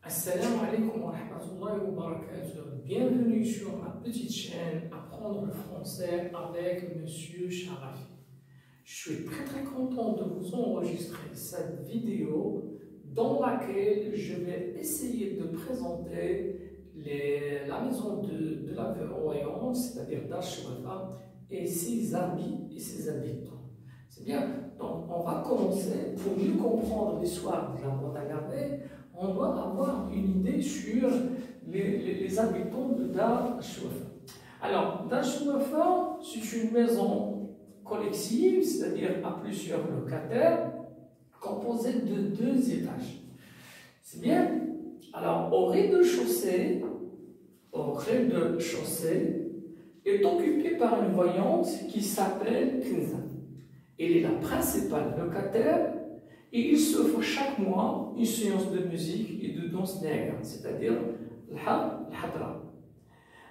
Assalamu alaikum wa rahmatullahi wa barakatuh. Bienvenue sur ma petite chaîne Apprendre le français avec Monsieur Sharafi. Je suis très content de vous enregistrer cette vidéo dans laquelle je vais essayer de présenter la maison de la voyante, c'est-à-dire d'Ashrafa, et ses habits et ses habitants. C'est bien. Donc on va commencer. Pour mieux comprendre l'histoire de la Boîte à Merveilles, on doit avoir une idée sur les habitants de Dar Ashrafa. Alors, Dar Ashrafa, c'est une maison collective, c'est-à-dire à plusieurs locataires, composée de 2 étages. C'est bien. Alors, au rez-de-chaussée, est occupé par une voyante qui s'appelle Kinza. Elle est la principale locataire et il s'offre chaque mois une séance de musique et de danse nègre, c'est-à-dire l'hadra.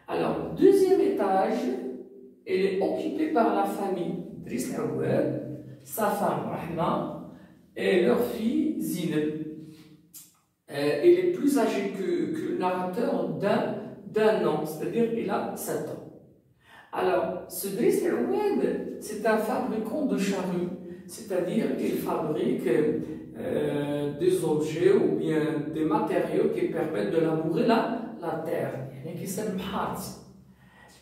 Alors, le 2e étage, elle est occupée par la famille Driss Awad, sa femme Rahma et leur fille Zineb. Elle est plus âgée que le narrateur d'un an, c'est-à-dire il a 7 ans. Alors, ce Driss Awad, c'est un fabricant de charrues, c'est-à-dire qu'il fabrique des objets ou bien des matériaux qui permettent de labourer la terre, qui s'appelle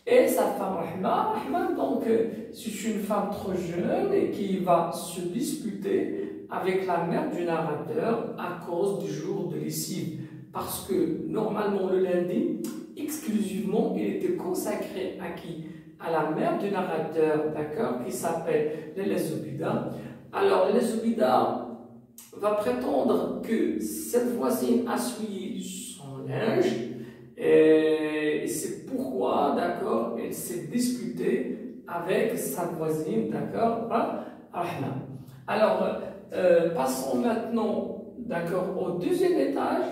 et sa femme Rahma, donc c'est une femme trop jeune et qui va se disputer avec la mère du narrateur à cause du jour de lessive, parce que normalement le lundi, exclusivement, il était consacré à qui? À la mère du narrateur, d'accord, qui s'appelle Lele Zoubida. Alors, Lele Zoubida va prétendre que cette voisine a souillé son linge, et c'est pourquoi, d'accord, elle s'est disputée avec sa voisine, d'accord, Rahma. Alors, passons maintenant, d'accord, au 2e étage.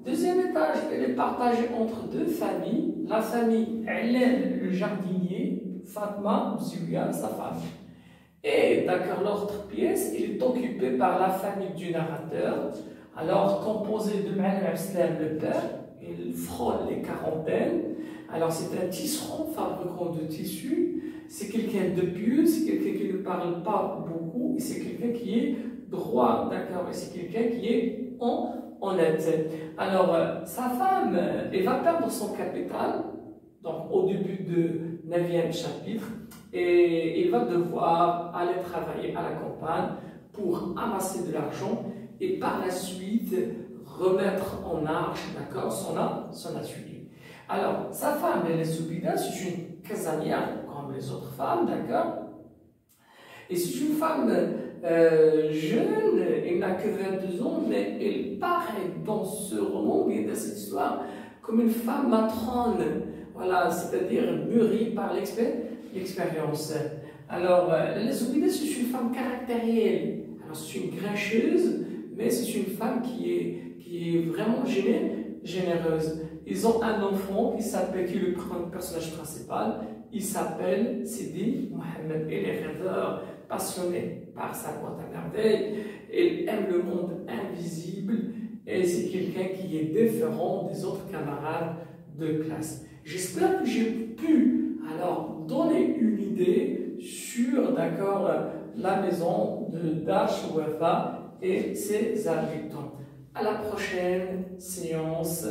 2e étage, elle est partagée entre 2 familles. La famille Hélène, le jardinier, Fatma, Zulia, sa femme. Et d'accord, l'autre pièce, elle est occupée par la famille du narrateur, alors composée de Ma'al Islam, le père. Il frôle les quarantaines. Alors c'est un tisserand, fabricant de tissus. C'est quelqu'un de pieux, c'est quelqu'un qui ne parle pas beaucoup, et c'est quelqu'un qui est droit, d'accord, et c'est quelqu'un qui est honnête. Alors sa femme, elle va perdre son capital, donc au début du 9e chapitre, et il va devoir aller travailler à la campagne pour amasser de l'argent et par la suite remettre en marche, d'accord, son atelier. Alors, sa femme, elle est Zoubida, c'est une casanière comme les autres femmes, d'accord, et c'est une femme jeune, elle n'a que 22 ans, mais elle paraît dans ce roman et dans cette histoire comme une femme matrone, voilà, c'est-à-dire mûrie par l'expérience. Alors, la Zoubida, c'est une femme caractérielle. Alors, c'est une grincheuse, mais c'est une femme qui est vraiment généreuse. Ils ont un enfant qui est le personnage principal. Il s'appelle Sidi Mohamed. Elle est rêveur, passionnée par sa Boîte à Merveilles. Elle aime le monde invisible et c'est quelqu'un qui est différent des autres camarades de classe. J'espère que j'ai pu alors donner une idée sur, d'accord, la maison de Dar Ashrafa et ses habitants. À la prochaine séance.